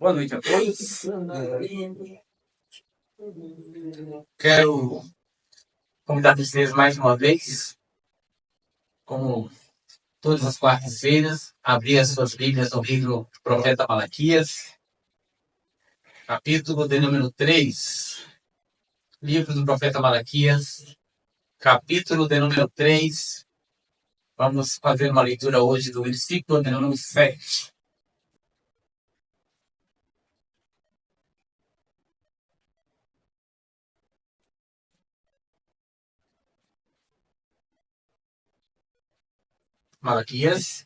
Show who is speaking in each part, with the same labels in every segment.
Speaker 1: Boa noite a todos. Quero convidar vocês mais uma vez, como todas as quartas-feiras, a abrir as suas Bíblias no livro do profeta Malaquias, capítulo de número 3. Livro do profeta Malaquias, capítulo de número 3. Vamos fazer uma leitura hoje do versículo de número 7. Malaquias,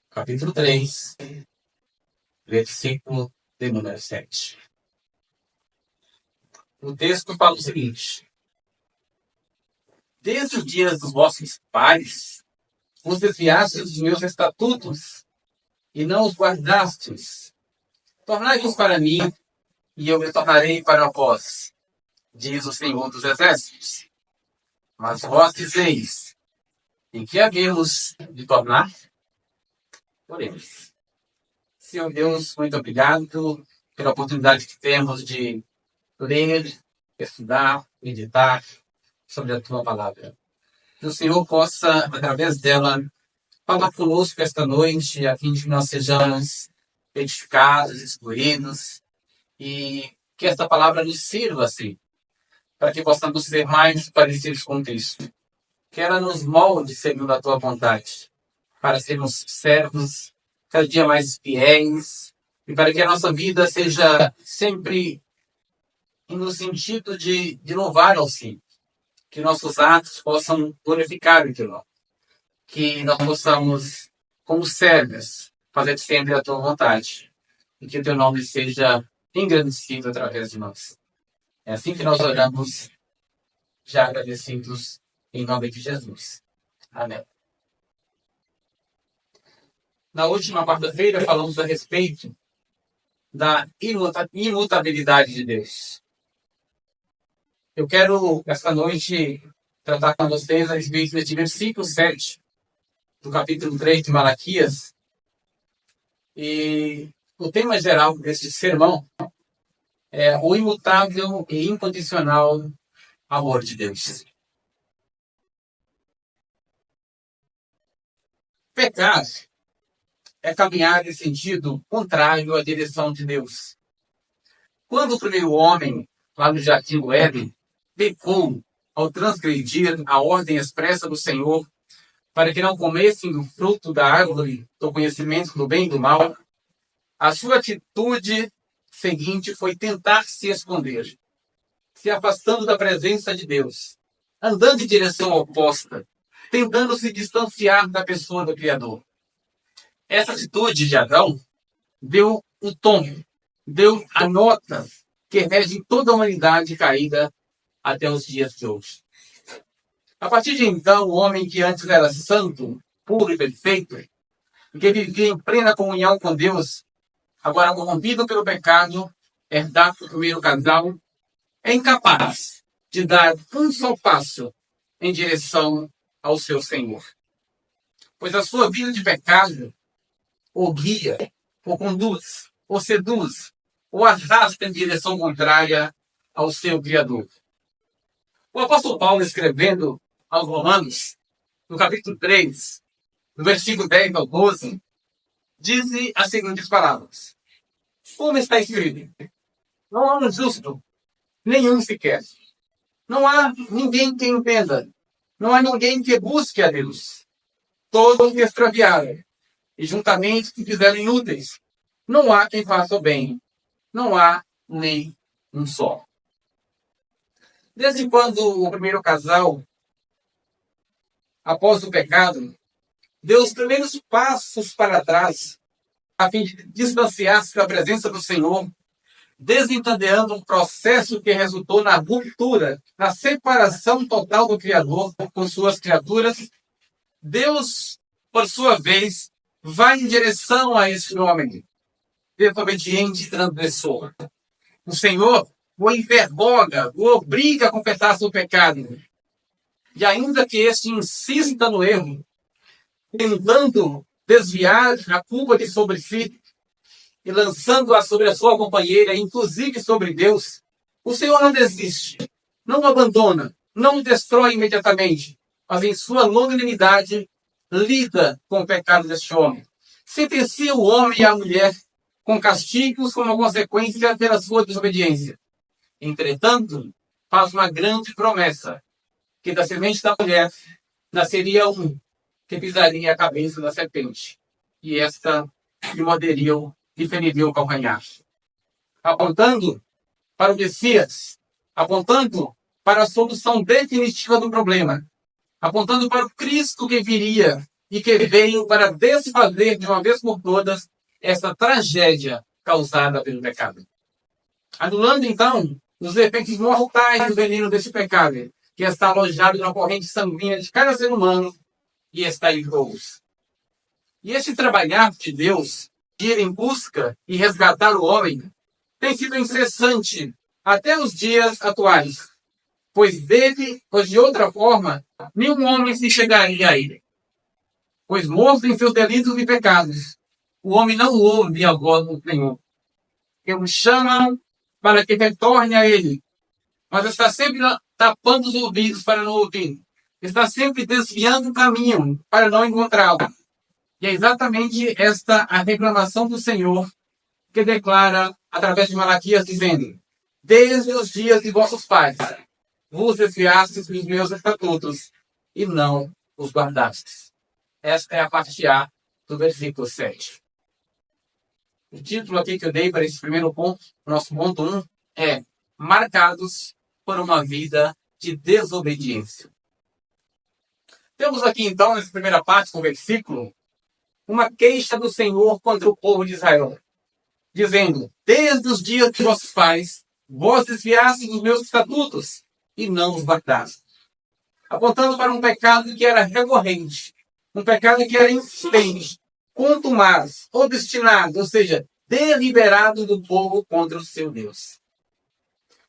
Speaker 1: capítulo 3, versículo de número 7. O texto fala o seguinte: desde os dias dos vossos pais, vos desviastes dos meus estatutos e não os guardastes. Tornai-vos para mim, e eu me tornarei para vós, diz o Senhor dos Exércitos. Mas vós dizeis: em que havemos de tornar? Oremos. Senhor Deus, muito obrigado pela oportunidade que temos de ler, estudar, meditar sobre a tua palavra. Que o Senhor possa, através dela, falar conosco esta noite, a fim de que nós sejamos edificados, instruídos, e que esta palavra nos sirva, assim, para que possamos ser mais parecidos com Cristo. Que ela nos molde segundo a tua vontade, para sermos servos cada dia mais fiéis, e para que a nossa vida seja sempre no sentido de louvar ao Senhor. Que nossos atos possam glorificar o Senhor. Que nós possamos, como servos, fazer sempre a tua vontade. E que o teu nome seja engrandecido através de nós. É assim que nós oramos, já agradecidos em nome de Jesus. Amém. Na última quarta-feira falamos a respeito da imutabilidade de Deus. Eu quero, esta noite, tratar com vocês a respeito de versículo 7 do capítulo 3 de Malaquias. E o tema geral deste sermão é o imutável e incondicional amor de Deus. Pecar é caminhar em sentido contrário à direção de Deus. Quando o primeiro homem, lá no Jardim do Éden, pecou ao transgredir a ordem expressa do Senhor para que não comessem do fruto da árvore do conhecimento do bem e do mal, a sua atitude seguinte foi tentar se esconder, se afastando da presença de Deus, andando em direção oposta, tentando se distanciar da pessoa do Criador. Essa atitude de Adão deu o tom, deu a nota que rege toda a humanidade caída até os dias de hoje. A partir de então, o homem que antes era santo, puro e perfeito, que vivia em plena comunhão com Deus, agora corrompido pelo pecado, herdado do primeiro casal, é incapaz de dar um só passo em direção ao seu Senhor. Pois a sua vida de pecado o guia, o conduz, o seduz, o arrasta em direção contrária ao seu Criador. O apóstolo Paulo, escrevendo aos Romanos, no capítulo 3, no versículo 10 ao 12, diz as seguintes palavras: como está escrito, não há um justo, nenhum sequer. Não há ninguém que entenda. Não há ninguém que busque a Deus. Todos se extraviaram e juntamente se fizeram inúteis. Não há quem faça o bem. Não há nem um só. Desde quando o primeiro casal, após o pecado, deu os primeiros passos para trás, a fim de distanciar-se da presença do Senhor, desencadeando um processo que resultou na ruptura, na separação total do Criador com suas criaturas, Deus, por sua vez, vai em direção a esse homem, desobediente e transgressor. O Senhor o envergonha, o obriga a confessar seu pecado. E ainda que este insista no erro, tentando desviar a culpa de sobre si, e lançando-a sobre a sua companheira, inclusive sobre Deus, o Senhor não desiste, não o abandona, não o destrói imediatamente, mas em sua longanimidade lida com o pecado deste homem. Sentencia o homem e a mulher com castigos como consequência pela sua desobediência. Entretanto, faz uma grande promessa, que da semente da mulher nasceria um que pisaria a cabeça da serpente, e esta lhe morderia e feriria o calcanhar. Apontando para o Messias, apontando para a solução definitiva do problema, apontando para o Cristo que viria e que veio para desfazer de uma vez por todas essa tragédia causada pelo pecado. Anulando, então, os efeitos mortais do veneno desse pecado, que está alojado na corrente sanguínea de cada ser humano e está em todos. E esse trabalhar de Deus, de ir em busca e resgatar o homem, tem sido incessante até os dias atuais, pois de outra forma, nenhum homem se chegaria a ele. Pois morto em seus delitos e pecados, o homem não ouve a voz do Senhor. Que o chama para que retorne a ele, mas está sempre tapando os ouvidos para não ouvir. Está sempre desviando o caminho para não encontrá-lo. E é exatamente esta a reclamação do Senhor que declara através de Malaquias dizendo: desde os dias de vossos pais vos desviastes dos meus estatutos e não os guardastes. Esta é a parte A do versículo 7. O título aqui que eu dei para esse primeiro ponto, nosso ponto 1, é Marcados por uma vida de desobediência. Temos aqui então, nessa primeira parte do versículo, uma queixa do Senhor contra o povo de Israel, dizendo: desde os dias de vossos pais, vós desviastes dos meus estatutos e não os guardastes. Apontando para um pecado que era recorrente, um pecado que era insistente, contumaz, obstinado, ou seja, deliberado do povo contra o seu Deus.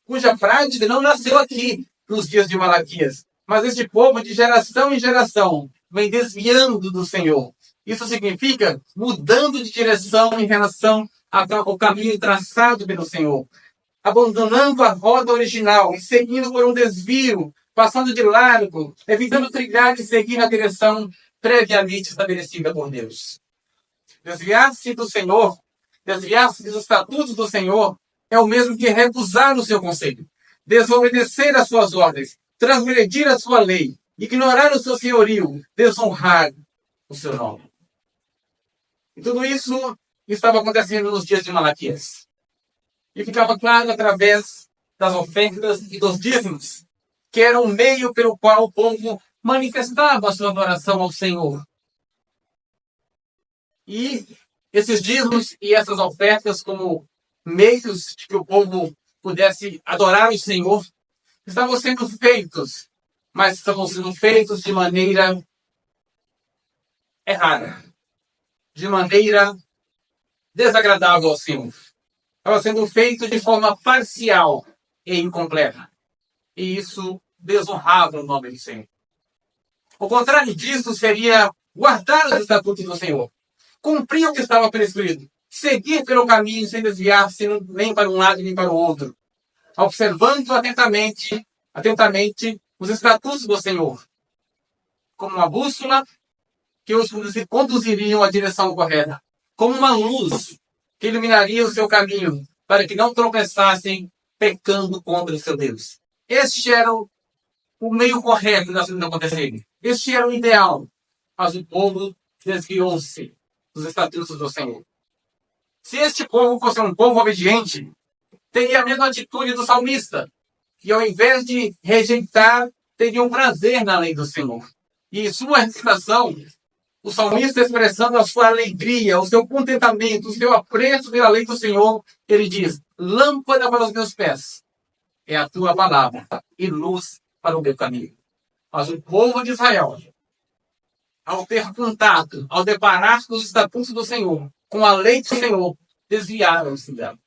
Speaker 1: Cuja prática não nasceu aqui, nos dias de Malaquias, mas este povo, de geração em geração, vem desviando do Senhor. Isso significa mudando de direção em relação ao caminho traçado pelo Senhor, abandonando a roda original e seguindo por um desvio, passando de largo, evitando trilhar e seguir na direção previamente estabelecida por Deus. Desviar-se do Senhor, desviar-se dos estatutos do Senhor, é o mesmo que recusar o seu conselho, desobedecer às suas ordens, transgredir a sua lei, ignorar o seu senhorio, desonrar o seu nome. E tudo isso estava acontecendo nos dias de Malaquias. E ficava claro através das ofertas e dos dízimos, que era o meio pelo qual o povo manifestava a sua adoração ao Senhor. E esses dízimos e essas ofertas, como meios de que o povo pudesse adorar o Senhor, estavam sendo feitos, mas estavam sendo feitos de maneira errada, de maneira desagradável ao Senhor. Estava sendo feito de forma parcial e incompleta. E isso desonrava o nome do Senhor. O contrário disso seria guardar os estatutos do Senhor, cumprir o que estava prescrito, seguir pelo caminho sem desviar-se nem para um lado nem para o outro, observando atentamente os estatutos do Senhor, como uma bússola que os conduziriam à direção correta, como uma luz que iluminaria o seu caminho, para que não tropeçassem pecando contra o seu Deus. Este era o meio correto das coisas acontecerem. Este era o ideal. Mas o povo desviou-se dos estatutos do Senhor. Se este povo fosse um povo obediente, teria a mesma atitude do salmista, que ao invés de rejeitar, teria um prazer na lei do Senhor. E em sua recitação, o salmista, expressando a sua alegria, o seu contentamento, o seu apreço pela lei do Senhor, ele diz: lâmpada para os meus pés é a tua palavra e luz para o meu caminho. Mas o povo de Israel, ao ter contato, ao deparar com os estatutos do Senhor, com a lei do Senhor, desviaram-se dela.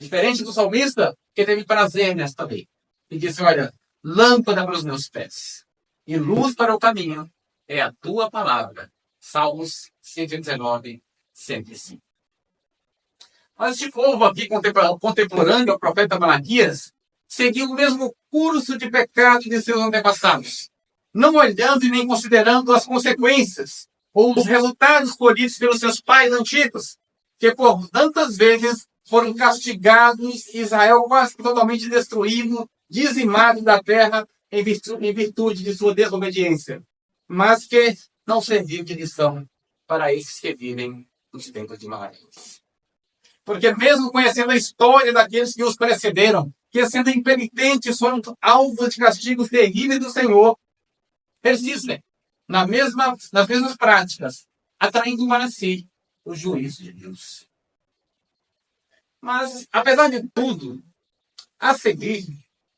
Speaker 1: Diferente do salmista, que teve prazer nesta lei. E disse: olha, lâmpada para os meus pés e luz para o caminho é a tua palavra. Salmos 119, 105. Mas este povo aqui contemporâneo ao profeta Malaquias seguiu o mesmo curso de pecado de seus antepassados, não olhando e nem considerando as consequências ou os resultados colhidos pelos seus pais antigos, que por tantas vezes foram castigados, Israel quase totalmente destruído, dizimado da terra em virtude de sua desobediência, mas que não serviu de lição para esses que vivem nos tempos de Malaquias. Porque mesmo conhecendo a história daqueles que os precederam, que sendo impenitentes foram alvos de castigos terríveis do Senhor, persistem nas mesmas práticas, atraindo para si o juízo de Deus. Mas, apesar de tudo, a seguir,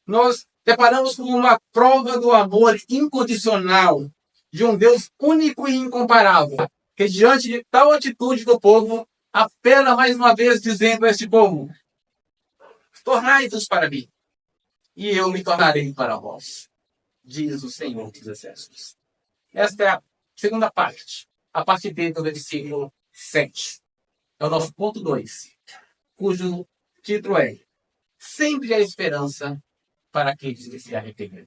Speaker 1: nós deparamos com uma prova do amor incondicional de um Deus único e incomparável, que diante de tal atitude do povo, apela mais uma vez dizendo a este povo: tornai-vos para mim, e eu me tornarei para vós, diz o Senhor dos Exércitos. Esta é a segunda parte, a parte B do versículo 7. É o nosso ponto 2, cujo título é: sempre há esperança para aqueles que se arrependem.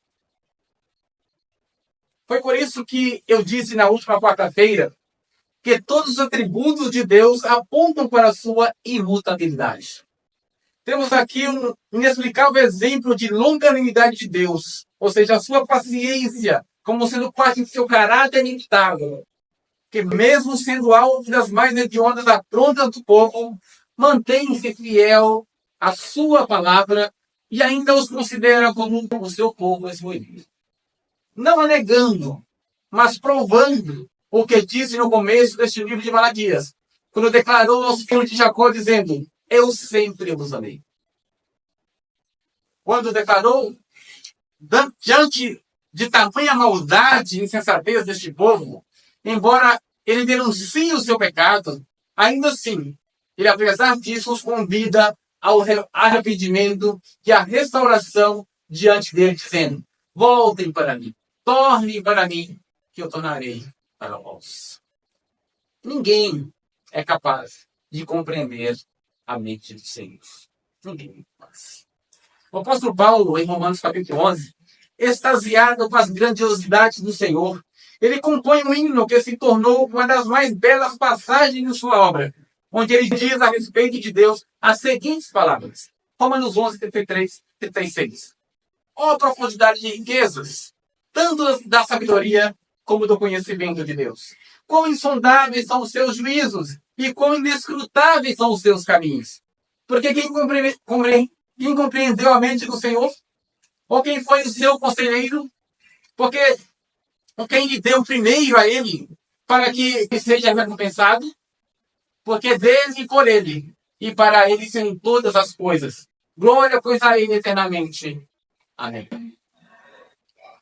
Speaker 1: Foi por isso que eu disse na última quarta-feira que todos os atributos de Deus apontam para a sua imutabilidade. Temos aqui um inexplicável exemplo de longanimidade de Deus, ou seja, a sua paciência, como sendo parte de seu caráter imutável, que mesmo sendo alvo das mais hediondas afrontas do povo, mantém-se fiel à sua palavra e ainda os considera como o seu povo escolhido. Não a negando, mas provando o que disse no começo deste livro de Malaquias, quando declarou aos filhos de Jacó, dizendo: eu sempre vos amei. Quando declarou, diante de tamanha maldade e insensatez deste povo, embora ele denuncie o seu pecado, ainda assim, ele, apesar disso, os convida ao arrependimento e à restauração diante dele, dizendo: voltem para mim, tornem para mim, que eu tornarei para vós. Ninguém é capaz de compreender a mente do Senhor. Ninguém faz. O apóstolo Paulo, em Romanos capítulo 11, extasiado com as grandiosidades do Senhor, ele compõe um hino que se tornou uma das mais belas passagens de sua obra, onde ele diz a respeito de Deus as seguintes palavras. Romanos 11, 33, 36. Ó profundidade de riquezas, tanto da sabedoria como do conhecimento de Deus. Quão insondáveis são os seus juízos e quão inescrutáveis são os seus caminhos. Porque quem compreendeu a mente do Senhor? Ou quem foi o seu conselheiro? Porque quem lhe deu primeiro a ele, para que seja recompensado? Porque dele e por ele, e para ele são todas as coisas. Glória, pois, a ele eternamente. Amém.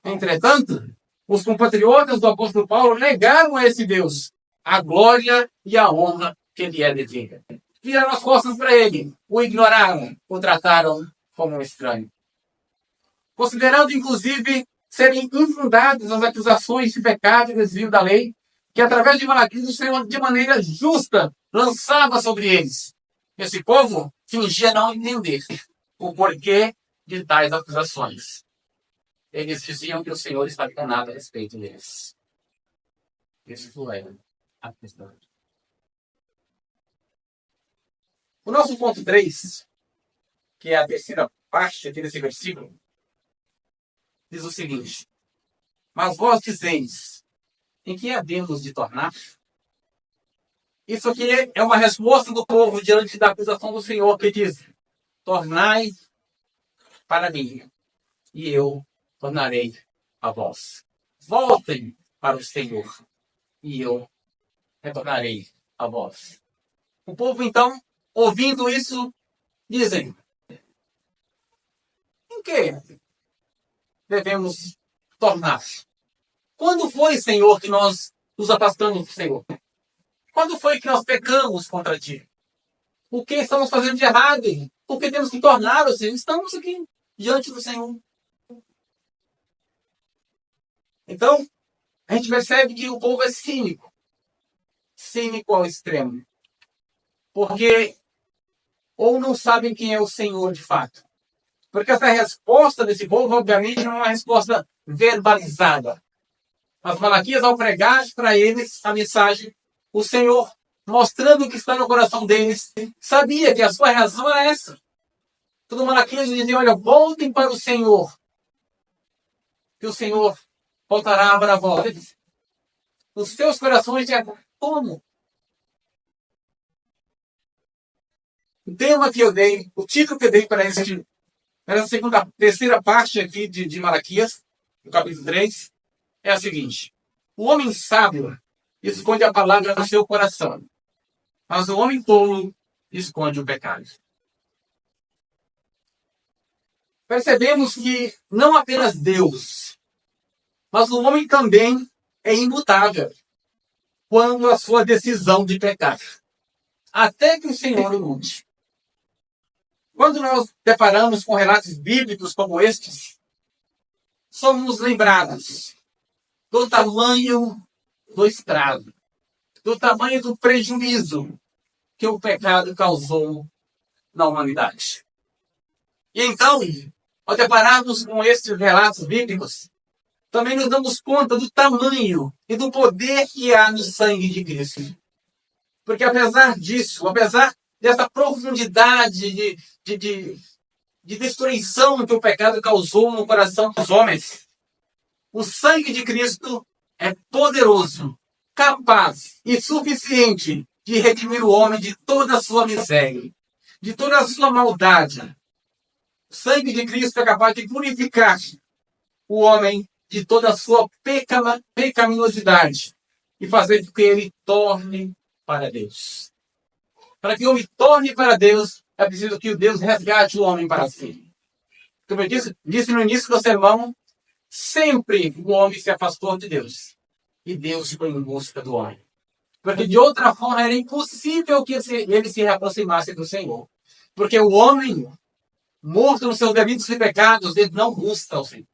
Speaker 1: Entretanto, os compatriotas do apóstolo Paulo negaram a esse Deus a glória e a honra que lhe é devida. Viraram as costas para ele, o ignoraram, o trataram como um estranho. Considerando, inclusive, serem infundadas as acusações de pecado e desvio da lei, que através de Malaquias o Senhor, de maneira justa, lançava sobre eles. Esse povo fingia não entender o porquê de tais acusações. Eles diziam que o Senhor estava enganado a respeito deles. Isso é a questão. O nosso ponto 3, que é a terceira parte aqui desse versículo, diz o seguinte: mas vós dizeis, em que havemos de tornar? Isso aqui é uma resposta do povo diante da acusação do Senhor, que diz: tornai para mim, e eu tornarei a vós. Voltem para o Senhor, e eu retornarei a vós. O povo, então, ouvindo isso, dizem: em que devemos tornar? Quando foi, Senhor, que nós nos afastamos do Senhor? Quando foi que nós pecamos contra Ti? O que estamos fazendo de errado? Por que temos que tornar o Senhor? Estamos aqui, diante do Senhor. Então, a gente percebe que o povo é cínico. Cínico ao extremo. Porque ou não sabem quem é o Senhor de fato. Porque essa resposta desse povo, obviamente, não é uma resposta verbalizada. Mas Malaquias, ao pregar para eles a mensagem, o Senhor, mostrando o que está no coração deles, sabia que a sua reação era essa. Todo Malaquias dizia, olha, voltem para o Senhor, que o Senhor voltará para vós. Os seus corações é como? O tema que eu dei, o título que eu dei para essa terceira parte aqui de Malaquias, no capítulo 3, é a seguinte. O homem sábio esconde a palavra no seu coração, mas o homem tolo esconde o pecado. Percebemos que não apenas Deus, mas o homem também é imutável quando a sua decisão de pecar. Até que o Senhor o mude. Quando nós deparamos com relatos bíblicos como estes, somos lembrados do tamanho do estrago, do tamanho do prejuízo que o pecado causou na humanidade. E então, ao depararmos com estes relatos bíblicos, também nos damos conta do tamanho e do poder que há no sangue de Cristo. Porque apesar disso, apesar dessa profundidade de destruição que o pecado causou no coração dos homens, o sangue de Cristo é poderoso, capaz e suficiente de redimir o homem de toda a sua miséria, de toda a sua maldade. O sangue de Cristo é capaz de purificar o homem de toda a sua pecaminosidade e fazer com que ele torne para Deus. Para que o homem torne para Deus, é preciso que o Deus resgate o homem para si. Como eu disse no início do sermão, sempre o homem se afastou de Deus. E Deus foi em busca do homem. Porque de outra forma era impossível que ele se aproximasse do Senhor. Porque o homem, morto nos seus delitos e pecados, ele não busca o Senhor.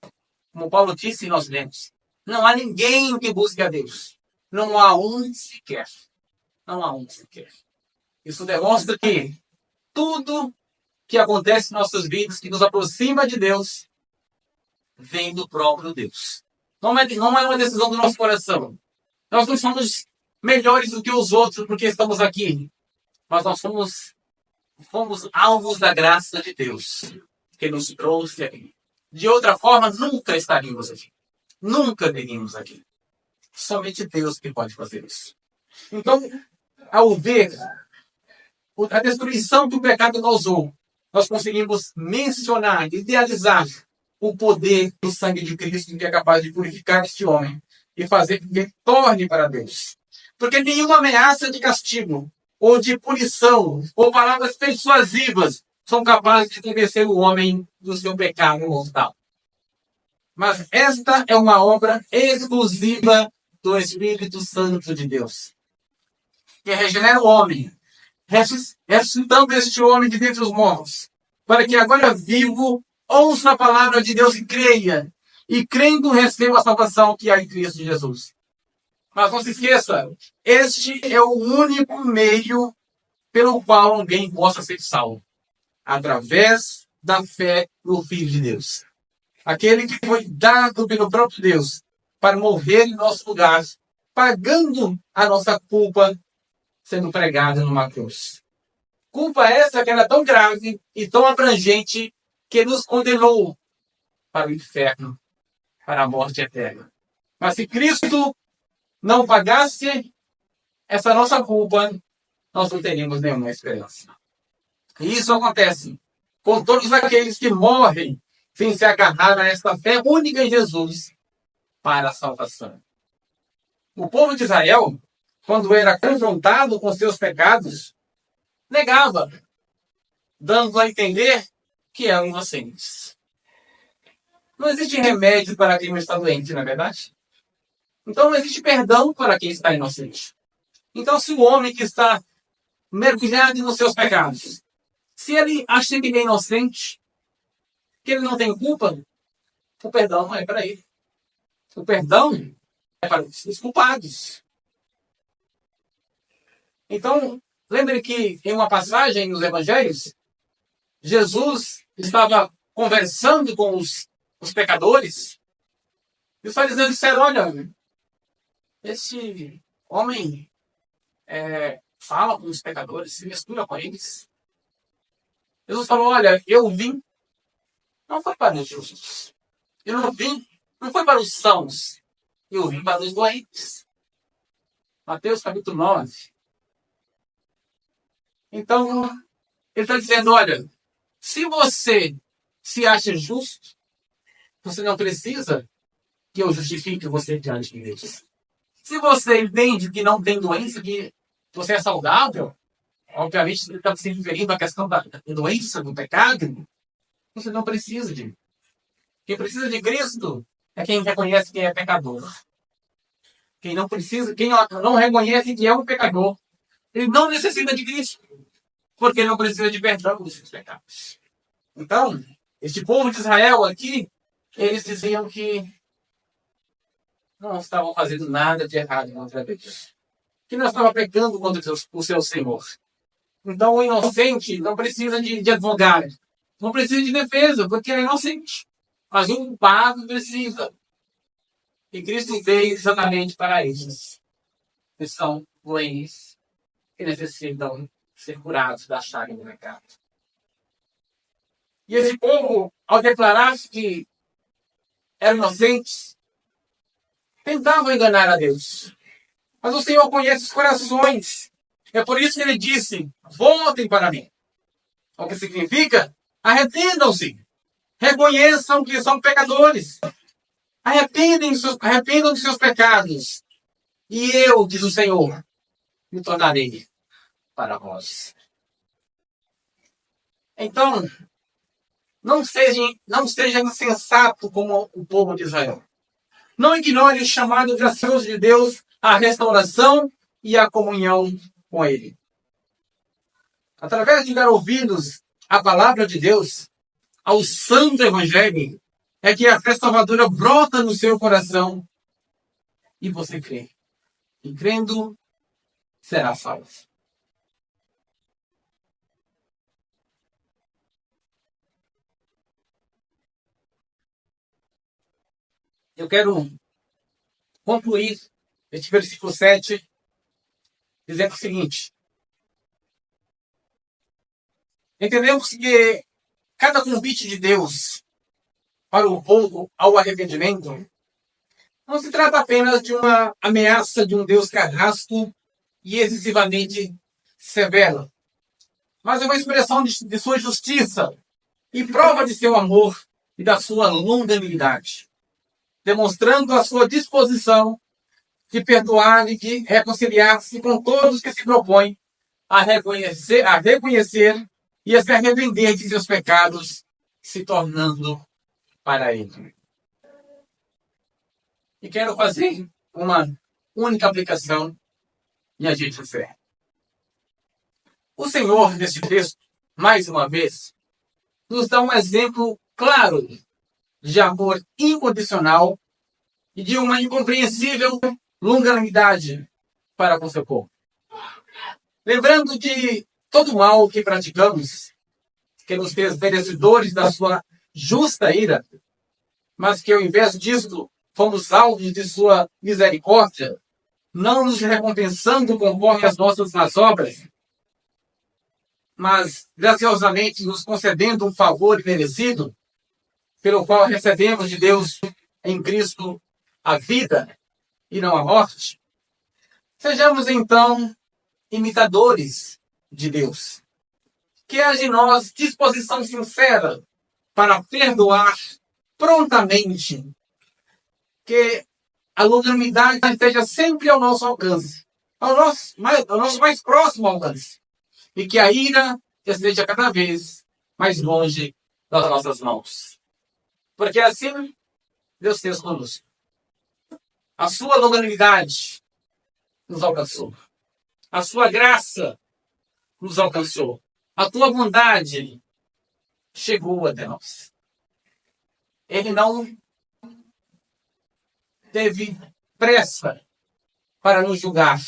Speaker 1: Como Paulo disse, nós lemos. Não há ninguém que busque a Deus. Não há um sequer. Não há um sequer. Isso demonstra que tudo que acontece em nossas vidas, que nos aproxima de Deus, vem do próprio Deus. Não é uma decisão do nosso coração. Nós não somos melhores do que os outros porque estamos aqui. Mas nós fomos alvos da graça de Deus, que nos trouxe aqui. De outra forma, nunca estaríamos aqui. Nunca teríamos aqui. Somente Deus que pode fazer isso. Então, ao ver a destruição que o pecado causou, nós conseguimos mencionar, idealizar o poder do sangue de Cristo que é capaz de purificar este homem e fazer com que ele torne para Deus. Porque nenhuma ameaça de castigo, ou de punição, ou palavras persuasivas são capazes de convencer o homem do seu pecado mortal. Mas esta é uma obra exclusiva do Espírito Santo de Deus, que regenera o homem, ressuscitando este homem de dentre os mortos, para que agora vivo ouça a palavra de Deus e creia, e crendo receba a salvação que há em Cristo Jesus. Mas não se esqueça, este é o único meio pelo qual alguém possa ser salvo, através da fé no Filho de Deus. Aquele que foi dado pelo próprio Deus para morrer em nosso lugar, pagando a nossa culpa, sendo pregado numa cruz. Culpa essa que era tão grave e tão abrangente que nos condenou para o inferno, para a morte eterna. Mas se Cristo não pagasse essa nossa culpa, nós não teríamos nenhuma esperança. E isso acontece com todos aqueles que morrem sem se agarrar a esta fé única em Jesus para a salvação. O povo de Israel, quando era confrontado com seus pecados, negava, dando a entender que eram inocentes. Não existe remédio para quem não está doente, não é verdade? Então não existe perdão para quem está inocente. Então se o homem que está mergulhado nos seus pecados, se ele acha que ele é inocente, que ele não tem culpa, o perdão não é para ele. O perdão é para os culpados. Então, Lembre que em uma passagem nos evangelhos, Jesus estava conversando com os pecadores. E os fariseus disseram, olha, esse homem fala com os pecadores, se mistura com eles. Jesus falou, olha, eu vim, não foi para os justos. Eu não vim, não foi para os sãos. Eu vim para os doentes. Mateus capítulo 9. Então, ele está dizendo, olha, se você se acha justo, você não precisa que eu justifique você diante de Deus. Se você entende que não tem doença, que você é saudável, obviamente ele está se referindo à questão da doença, do pecado, você não precisa de mim. Quem precisa de Cristo é quem reconhece que é pecador. Quem não precisa, quem não reconhece que é um pecador, ele não necessita de Cristo, porque não precisa de perdão dos seus pecados. Então, este povo de Israel aqui, eles diziam que não estavam fazendo nada de errado contra Deus, que não estavam pecando contra o seu Senhor. Então, o inocente não precisa de advogado, não precisa de defesa, porque é inocente. Mas o culpado precisa. E Cristo veio exatamente para esses que são doentes, que necessitam ser curados da chaga do pecado. E esse povo, ao declarar que eram inocentes, tentavam enganar a Deus. Mas o Senhor conhece os corações. É por isso que ele disse, voltem para mim. O que significa, arrependam-se. Reconheçam que são pecadores. Arrependam de seus pecados. E eu, diz o Senhor, me tornarei para vós. Então, não seja insensato como o povo de Israel. Não ignore o chamado gracioso de Deus à restauração e à comunhão com Ele. Através de dar ouvidos à palavra de Deus, ao santo evangelho, é que a fé salvadora brota no seu coração e você crê. E crendo, será salvo. Eu quero concluir este versículo 7 dizendo o seguinte. Entendemos que cada convite de Deus para o povo ao arrependimento não se trata apenas de uma ameaça de um Deus carrasco e excessivamente severo, mas é uma expressão de sua justiça e prova de seu amor e da sua longanimidade, demonstrando a sua disposição de perdoar e de reconciliar-se com todos que se propõem a reconhecer e a se arrepender de seus pecados, se tornando para Ele. E quero fazer uma única aplicação e a gente encerra. O Senhor, nesse texto, mais uma vez, nos dá um exemplo claro de amor incondicional e de uma incompreensível longanimidade para com seu povo. Lembrando de todo o mal que praticamos, que nos fez merecedores da sua justa ira, mas que ao invés disso fomos alvos de sua misericórdia, não nos recompensando conforme as nossas más obras, mas graciosamente nos concedendo um favor merecido, pelo qual recebemos de Deus em Cristo a vida e não a morte. Sejamos então imitadores de Deus. Que haja em nós disposição sincera para perdoar prontamente. Que a longanimidade esteja sempre ao nosso alcance, ao nosso mais próximo alcance. E que a ira esteja cada vez mais longe das nossas mãos. Porque assim Deus fez conosco. A sua longanimidade nos alcançou. A sua graça nos alcançou. A tua bondade chegou até nós. Ele não teve pressa para nos julgar,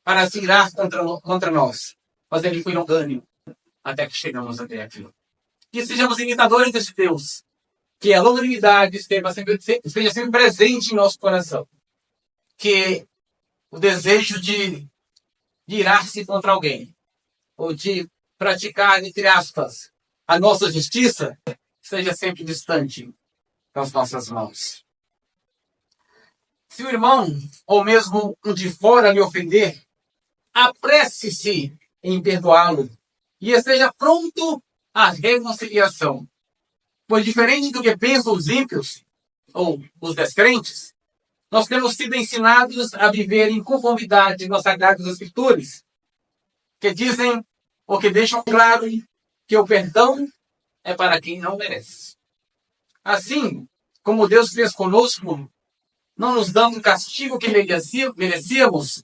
Speaker 1: para se irar contra nós, mas ele foi longânimo até que chegamos até aqui. Que sejamos imitadores desse Deus, que a longanimidade esteja sempre presente em nosso coração, que o desejo de irar-se contra alguém, ou de praticar, entre aspas, a nossa justiça, seja sempre distante das nossas mãos. Se o irmão, ou mesmo um de fora, lhe ofender, apresse-se em perdoá-lo e esteja pronto à reconciliação. Pois diferente do que pensam os ímpios, ou os descrentes, nós temos sido ensinados a viver em conformidade com as Sagradas Escrituras, que dizem, ou que deixam claro, que o perdão é para quem não merece. Assim, como Deus fez conosco, não nos dando o castigo que merecíamos,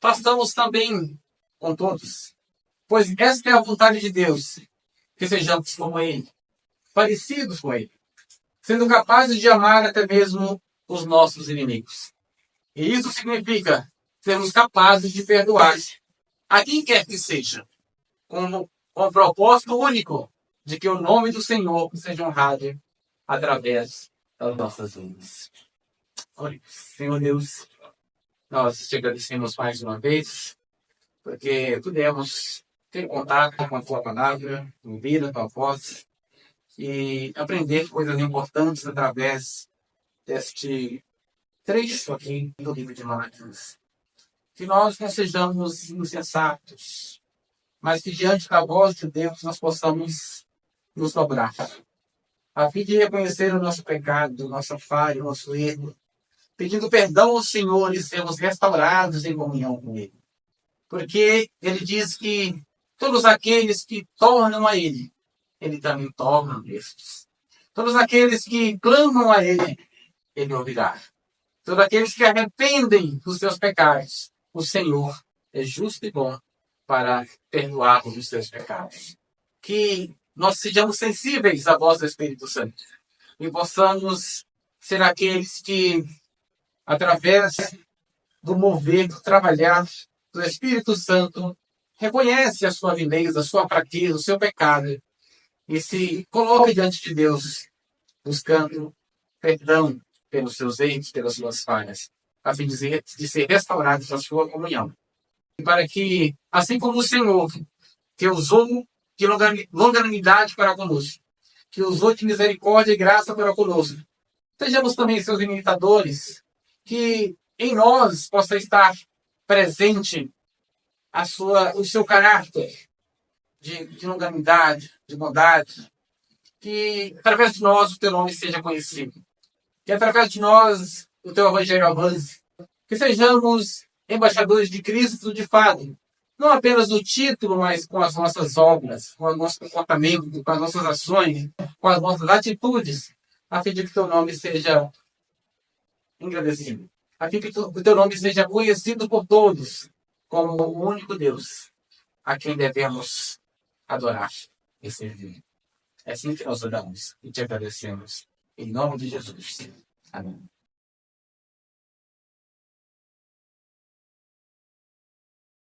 Speaker 1: façamos também com todos. Pois esta é a vontade de Deus, que sejamos como Ele, parecidos com Ele, sendo capazes de amar até mesmo os nossos inimigos. E isso significa sermos capazes de perdoar a quem quer que seja, com o propósito único de que o nome do Senhor seja honrado através das nossas vidas. Senhor Deus, nós te agradecemos mais uma vez, porque pudemos ter contato com a tua palavra, ouvir a tua voz e aprender coisas importantes através deste trecho aqui do livro de Malaquias. Que nós não sejamos insensatos, mas que diante da voz de Deus nós possamos nos dobrar, a fim de reconhecer o nosso pecado, nossa falha, o nosso erro, pedindo perdão ao Senhor e sermos restaurados em comunhão com Ele. Porque Ele diz que todos aqueles que tornam a Ele, Ele também torna estes. Todos aqueles que clamam a Ele, Ele ouvirá. Todos aqueles que arrependem dos seus pecados, o Senhor é justo e bom para perdoar os seus pecados. Que nós sejamos sensíveis à voz do Espírito Santo e possamos ser aqueles que, através do mover, do trabalhar do Espírito Santo, reconhece a sua vileza, a sua fraqueza, o seu pecado e se coloca diante de Deus, buscando perdão pelos seus erros, pelas suas falhas, a fim de ser restaurados na sua comunhão. E para que, assim como o Senhor, que usou de longanimidade para conosco, que usou de misericórdia e graça para conosco, sejamos também seus imitadores, que em nós possa estar presente o seu caráter de longanimidade, de bondade, que através de nós o teu nome seja conhecido, que através de nós o teu evangelho avance, que sejamos embaixadores de Cristo de fato, não apenas no título, mas com as nossas obras, com o nosso comportamento, com as nossas ações, com as nossas atitudes, a fim de que o teu nome seja engrandecido, a fim de que o teu nome seja conhecido por todos como o único Deus a quem devemos adorar e servir. É assim que nós oramos e te agradecemos. Em nome de Jesus. Amém.